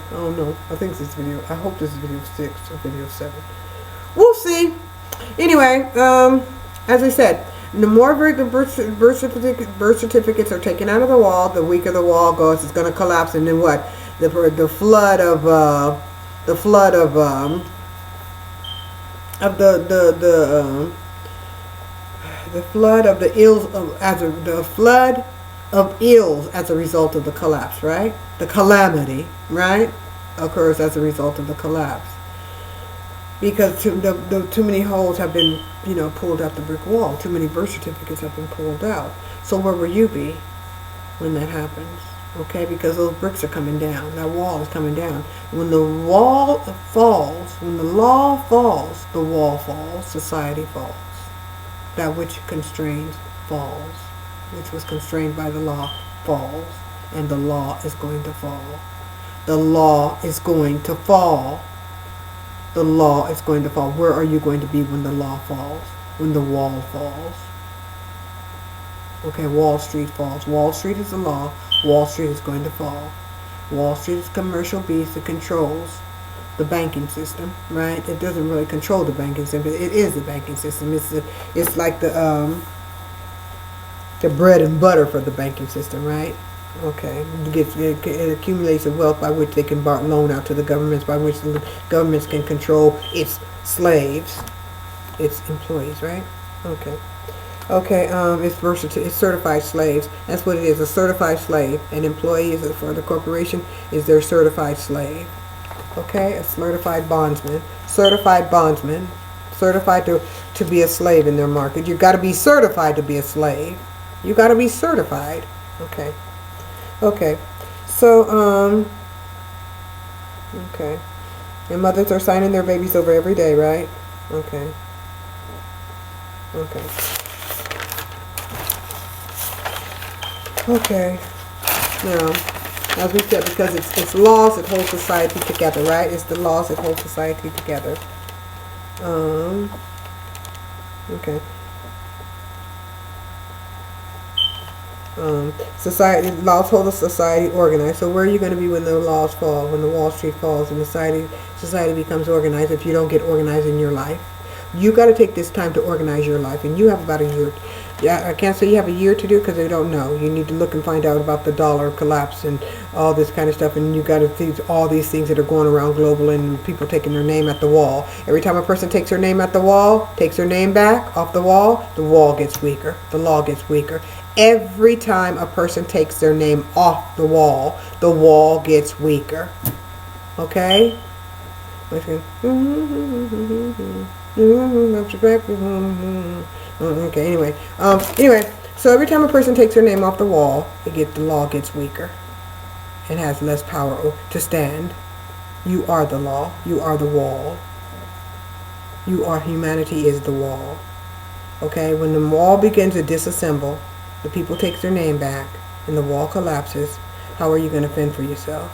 I don't know. I think this video, I hope this is video 6 or video 7. We'll see. Anyway, as I said, the more birth certificates are taken out of the wall, the weaker the wall goes. It's going to collapse, and then what? The flood of the flood of ills as a result of the collapse, right? The calamity, right, occurs as a result of the collapse. Because too many holes have been, pulled out the brick wall. Too many birth certificates have been pulled out. So where will you be when that happens? Okay, because those bricks are coming down. That wall is coming down. When the wall falls, when the law falls, the wall falls, society falls. That which constrains falls. Which was constrained by the law falls. And the law is going to fall. The law is going to fall. The law is going to fall. Where are you going to be when the law falls? When the wall falls? Okay, Wall Street falls. Wall Street is the law. Wall Street is going to fall. Wall Street is a commercial beast that controls the banking system, right? It doesn't really control the banking system, but it is the banking system. It's like the bread and butter for the banking system, right? Okay, it accumulates the wealth by which they can loan out to the governments, by which the governments can control its slaves, its employees, right? Okay. Okay, it's certified slaves. That's what it is, a certified slave. An employee is for the corporation is their certified slave. Okay, a certified bondsman. Certified bondsman. Certified to be a slave in their market. You've got to be certified to be a slave. You got to be certified. Okay. Okay. So, okay. And mothers are signing their babies over every day, right? Okay. Okay. Okay. Now, as we said, because it's laws that hold society together, right? It's the laws that hold society together. Okay. Society laws hold a society organized. So where are you going to be when the laws fall? When the Wall Street falls and society becomes organized? If you don't get organized in your life, you got to take this time to organize your life, and you have about a year. Yeah, I can't say you have a year to do because I don't know. You need to look and find out about the dollar collapse and all this kind of stuff, and you got to see all these things that are going around global and people taking their name at the wall. Every time a person takes their name at the wall, takes their name back off the wall gets weaker. The law gets weaker. Every time a person takes their name off the wall gets weaker. Okay? Okay, anyway, so every time a person takes their name off the wall, the law gets weaker and has less power to stand. You are the law. You are the wall. Humanity is the wall. Okay, when the wall begins to disassemble, the people take their name back, and the wall collapses, how are you going to fend for yourself?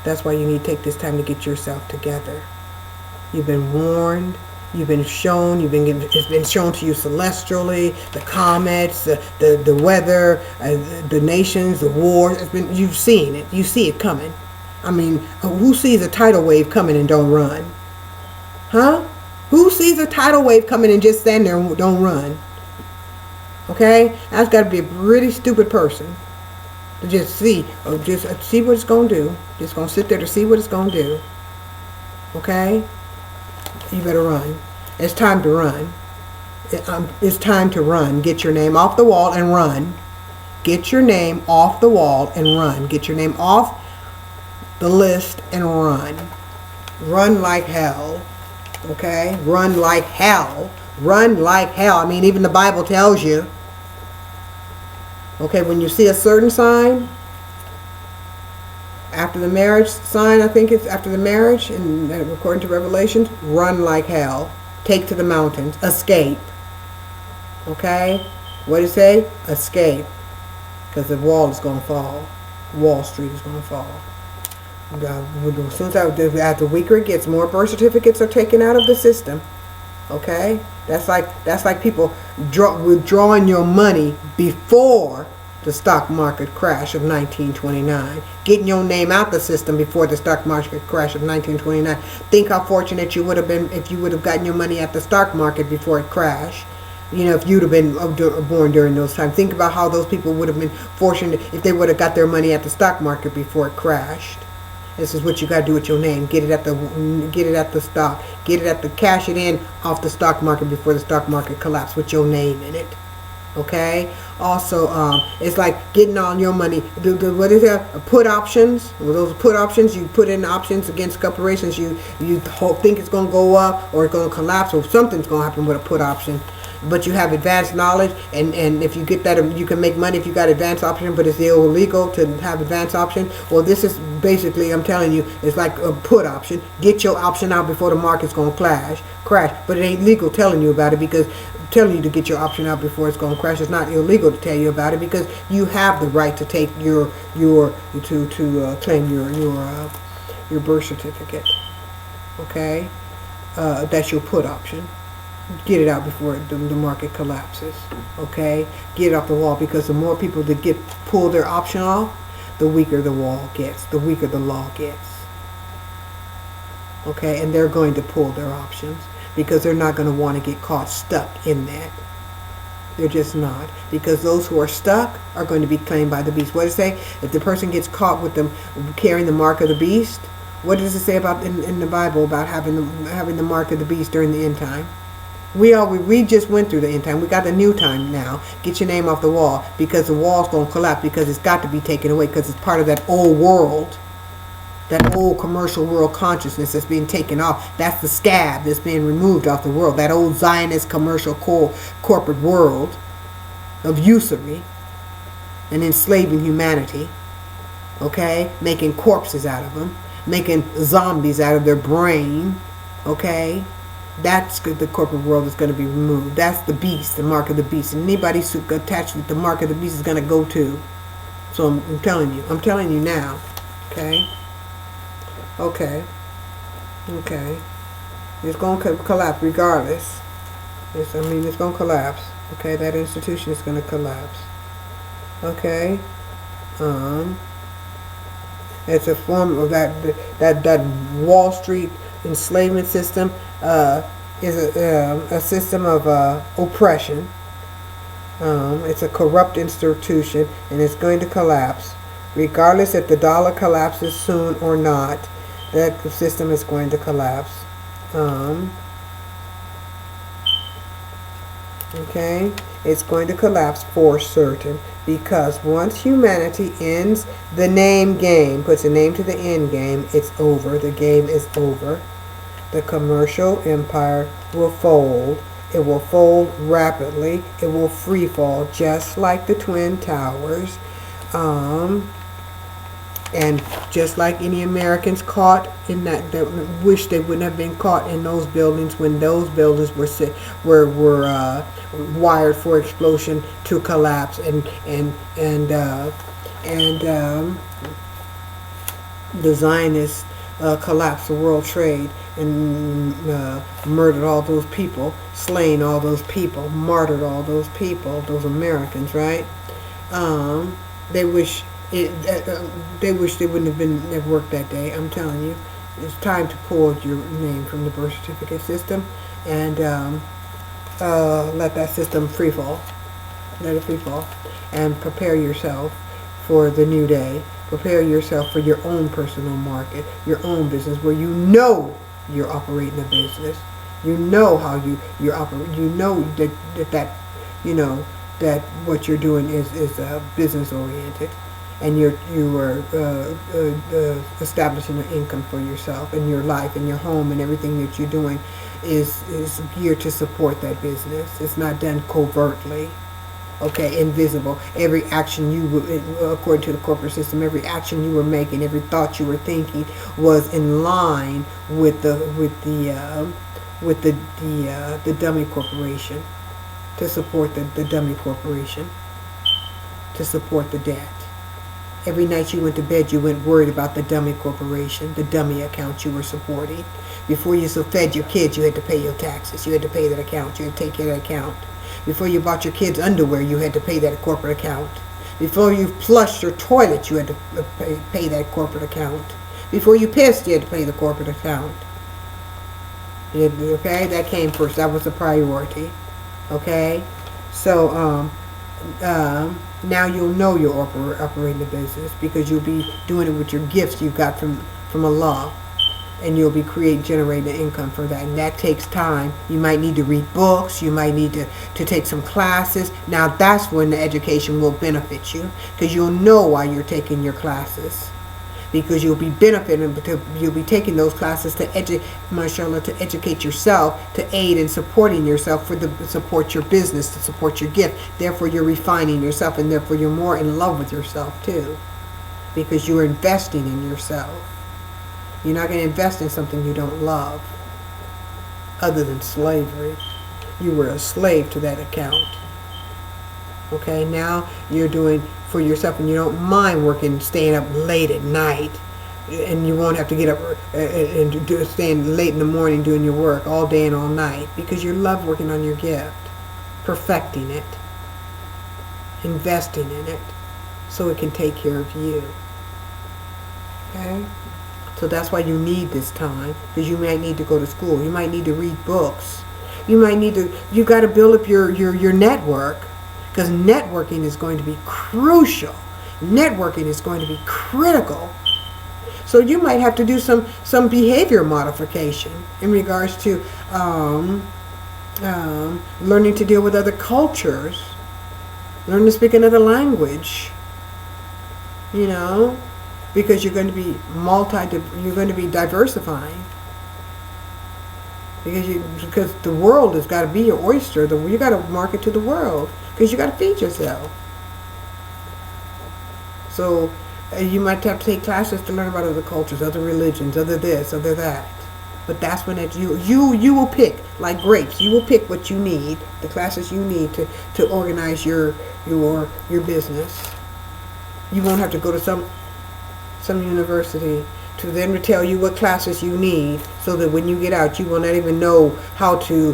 That's why you need to take this time to get yourself together. You've been warned. You've been shown. It's been shown to you celestially. The comets, the weather, the nations, the wars. You've seen it. You see it coming. I mean, who sees a tidal wave coming and don't run? Huh? Who sees a tidal wave coming and just stand there and don't run? Okay, that's got to be a pretty stupid person to just see what it's going to do. Just going to sit there to see what it's going to do. Okay, you better run. It's time to run. It's time to run. Get your name off the wall and run. Get your name off the wall and run. Get your name off the list and run. Run like hell. Okay, run like hell. Run like hell. I mean, even the Bible tells you. Okay, when you see a certain sign, after the marriage sign, I think it's after the marriage, and according to Revelations, run like hell. Take to the mountains. Escape. Okay? What did it say? Escape. Because the wall is going to fall. Wall Street is going to fall. As soon as the weaker it gets, more birth certificates are taken out of the system. Okay, that's like people withdrawing your money before the stock market crash of 1929. Getting your name out the system before the stock market crash of 1929. Think how fortunate you would have been if you would have gotten your money at the stock market before it crashed. You know, if you'd have been born during those times. Think about how those people would have been fortunate if they would have got their money at the stock market before it crashed. This is what you got to do with your name. Get it at the stock. Cash it in off the stock market before the stock market collapses with your name in it. Okay. Also, it's like getting all your money. What is that? Put options. Well, those put options. You put in options against corporations. You think it's going to go up or it's going to collapse or something's going to happen with a put option. But you have advanced knowledge, and if you get that, you can make money if you got advanced option, but it's illegal to have advanced option. Well, this is basically, I'm telling you, it's like a put option. Get your option out before the market's going to crash. But it ain't legal telling you about it, because telling you to get your option out before it's going to crash. It's not illegal to tell you about it, because you have the right to take to claim your birth certificate. Okay, that's your put option. Get it out before the market collapses. Okay, get it off the wall, because the more people that pull their option off, the weaker the wall gets, the weaker the law gets. Okay, and they're going to pull their options because they're not going to want to get caught stuck in that. They're just not, because those who are stuck are going to be claimed by the beast. What does it say? If the person gets caught with them carrying the mark of the beast, what does it say about in the Bible about having the mark of the beast during the end time? We just went through the end time. We got the new time now. Get your name off the wall, because the wall's going to collapse, because it's got to be taken away, because it's part of that old world, that old commercial world consciousness that's being taken off. That's the scab that's being removed off the world. That old Zionist commercial corporate world of usury and enslaving humanity. Okay? Making corpses out of them. Making zombies out of their brain. Okay? That's the corporate world is going to be removed. That's the beast, the mark of the beast. And anybody attached with the mark of the beast is going to go too. So I'm telling you now. Okay? Okay. It's going to collapse regardless. It's going to collapse. Okay? That institution is going to collapse. Okay? It's a form of that Wall Street enslavement system. Is a system of oppression. It's a corrupt institution, and it's going to collapse. Regardless if the dollar collapses soon or not, that system is going to collapse. Okay? It's going to collapse for certain, because once humanity ends the name game, puts a name to the end game, it's over. The game is over. The commercial empire will fold. It will fold rapidly. It will free fall, just like the Twin Towers. And just like any Americans caught in that wish they wouldn't have been caught in those buildings when those buildings were wired for explosion to collapse and the Zionists collapsed the world trade and murdered all those people, slain all those people, martyred all those people, those Americans, right? They wish they wouldn't have worked that day. I'm telling you, it's time to pull your name from the birth certificate system and let that system free fall. Let it free fall, and prepare yourself for the new day. Prepare yourself for your own personal market, your own business, where you know you're operating a business. You know how you're operating. You know that what you're doing is business oriented, and you are establishing an income for yourself and your life and your home, and everything that you're doing is geared to support that business. It's not done covertly. Okay, invisible. Every action according to the corporate system, every action you were making, every thought you were thinking was in line with the dummy corporation, to support the dummy corporation, to support the debt. Every night you went to bed, you went worried about the dummy corporation, the dummy account you were supporting. Before you fed your kids, you had to pay your taxes. You had to pay that account. You had to take care of that account. Before you bought your kids underwear, you had to pay that corporate account. Before you flushed your toilet, you had to pay that corporate account. Before you pissed, you had to pay the corporate account. Okay, that came first. That was a priority. Okay, so now you'll know you're operating the business because you'll be doing it with your gifts you got from Allah, and you'll be generating income for that. And that takes time. You might need to read books. You might need to take some classes. Now that's when the education will benefit you, because you'll know why you're taking your classes. Because you'll be benefiting, you'll be taking those classes to educate yourself, to aid in supporting yourself, to support your business, to support your gift. Therefore, you're refining yourself, and therefore you're more in love with yourself too, because you're investing in yourself. You're not going to invest in something you don't love, other than slavery. You were a slave to that account. Okay, now you're doing for yourself, and you don't mind staying up late at night, and you won't have to get up and staying late in the morning doing your work all day and all night, because you love working on your gift, perfecting it, investing in it, so it can take care of you. Okay, so that's why you need this time, because you might need to go to school, you might need to read books, you got to build up your network. Because networking is going to be crucial. Networking is going to be critical. So you might have to do some behavior modification in regards to learning to deal with other cultures, learn to speak another language. You know, because you're going to be you're going to be diversifying. Because the world has got to be your oyster. You got to market to the world. Because you got to feed yourself. So you might have to take classes to learn about other cultures, other religions, other this, other that. But that's when you will pick, like grapes. You will pick what you need, the classes you need to organize your business. You won't have to go to some university to then tell you what classes you need, so that when you get out, you will not even know how to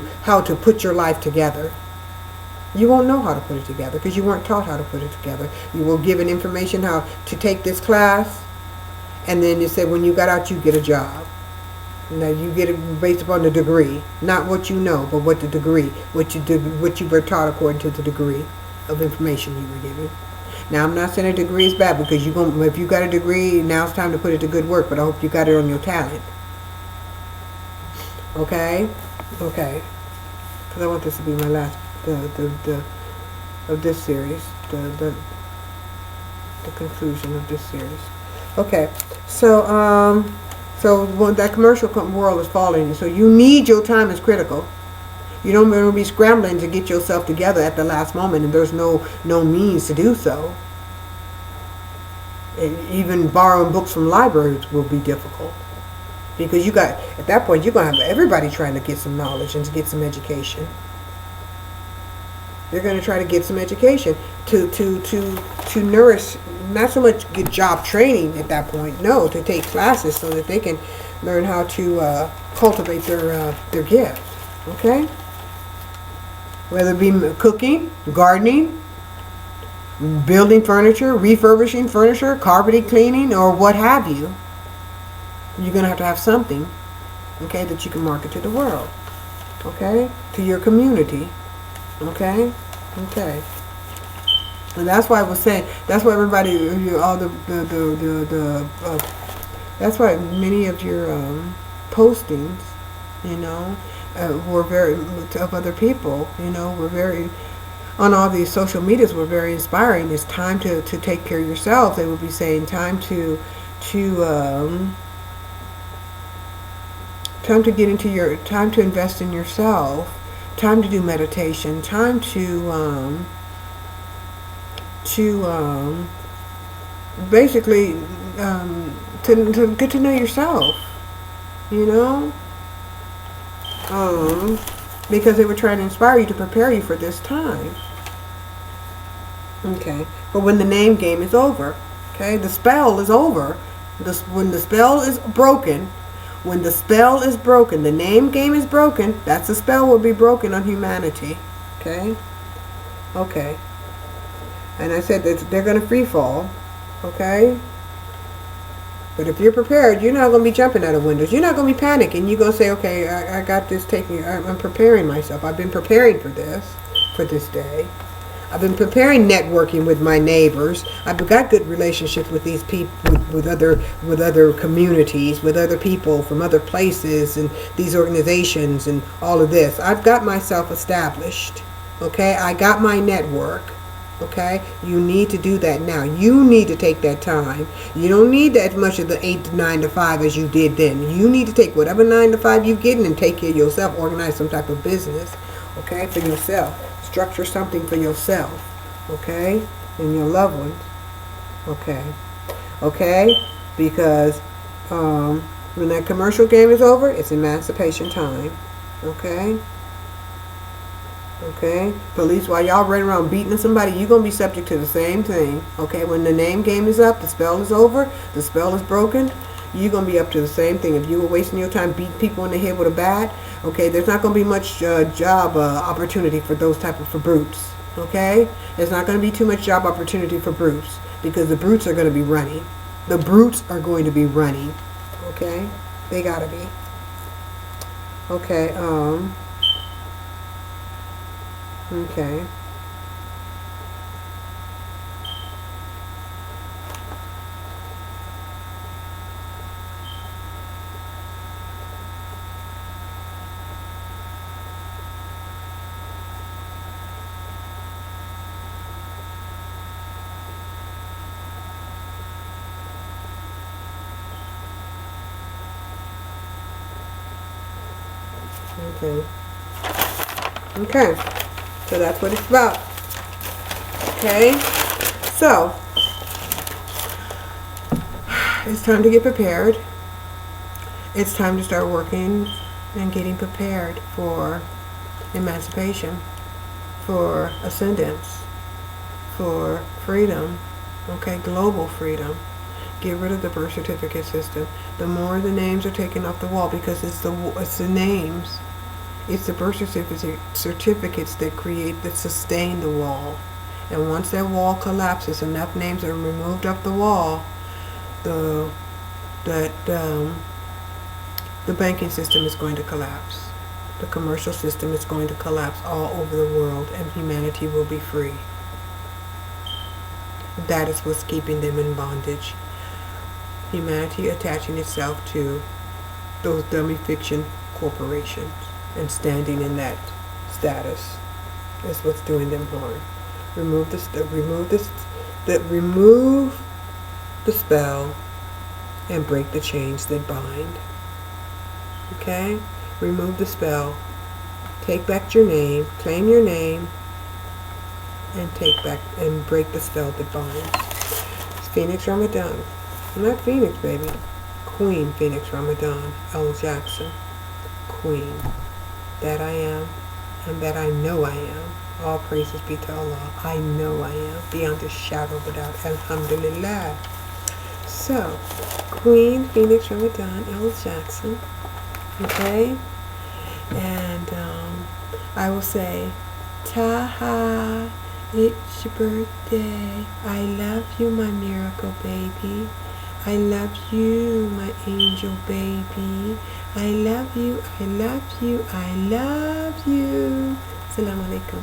put your life together. You won't know how to put it together because you weren't taught how to put it together. You were given information how to take this class, and then you said when you got out, you get a job. Now you get it based upon the degree, not what you know, but what you were taught according to the degree of information you were given. Now I'm not saying a degree is bad, because if you got a degree, now it's time to put it to good work. But I hope you got it on your talent. Okay, okay. Because I want this to be my last. Of this series, the conclusion of this series. Okay, so when that commercial world is falling, so you need your time is critical. You don't want to be scrambling to get yourself together at the last moment, and there's no means to do so. And even borrowing books from libraries will be difficult, because at that point you're gonna have everybody trying to get some knowledge and to get some education. They're going to try to get some education to nourish, not so much get job training at that point, no, to take classes so that they can learn how to cultivate their gift, okay? Whether it be cooking, gardening, building furniture, refurbishing furniture, carpeting, cleaning, or what have you, you're going to have something, okay, that you can market to the world, okay, to your community. Okay, okay, and that's why I was saying. That's why everybody, that's why many of your postings, were very of other people. Were very on all these social medias were very inspiring. It's time to take care of yourself. They would be saying time to get into time to invest in yourself. Time to do meditation, time to basically to get to know yourself, because they were trying to inspire you to prepare you for this time. Okay, but when the name game is over, okay, the spell is over. When the spell is broken. When the spell is broken, the name game is broken, that's the spell will be broken on humanity. Okay? Okay. And I said that they're going to free fall, okay? But if you're prepared, you're not going to be jumping out of windows. You're not going to be panicking. You're going to say, okay, I got this I'm preparing myself. I've been preparing for this day. I've been preparing networking with my neighbors. I've got good relationships with these people, with other communities, with other people from other places and these organizations and all of this. I've got myself established. Okay, I got my network. Okay, you need to do that now. You need to take that time. You don't need as much of the 8 to 9 to 5 as you did then. You need to take whatever 9 to 5 you're getting and take care of yourself. Organize some type of business, okay, for yourself. Structure something for yourself, okay, and your loved ones, okay, because when that commercial game is over, it's emancipation time, okay. Police, while y'all running around beating somebody, you're going to be subject to the same thing, okay. When the name game is up, the spell is over, the spell is broken, you're going to be up to the same thing. If you were wasting your time beating people in the head with a bat, okay, there's not going to be much job opportunity for those for brutes, okay. There's not going to be too much job opportunity for brutes because the brutes are going to be running. The brutes are going to be running, okay. They got to be. Okay, okay. Okay, so that's what it's about. Okay, so it's time to get prepared. It's time to start working and getting prepared for emancipation, for ascendance, for freedom, okay, global freedom. Get rid of the birth certificate system. The more the names are taken off the wall, because it's the names, it's the birth certificates that sustain the wall. And once that wall collapses, enough names are removed off the wall, the banking system is going to collapse. The commercial system is going to collapse all over the world, and humanity will be free. That is what's keeping them in bondage. Humanity attaching itself to those dummy fiction corporations and standing in that status is what's doing them harm. Remove the spell and break the chains that bind. Okay? Remove the spell. Take back your name, claim your name, and take back and break the spell that binds. It's Phoenix Ramadan. Not Phoenix, baby. Queen Phoenix Ramadan, L. Jackson. Queen. That I am, and that I know I am. All praises be to Allah. I know I am, beyond a shadow of a doubt. Alhamdulillah. So, Queen Phoenix Ramadan, L. Jackson. Okay? And I will say, Taha, it's your birthday. I love you, my miracle baby. I love you, my angel baby. I love you, I love you, I love you. Assalamu alaikum.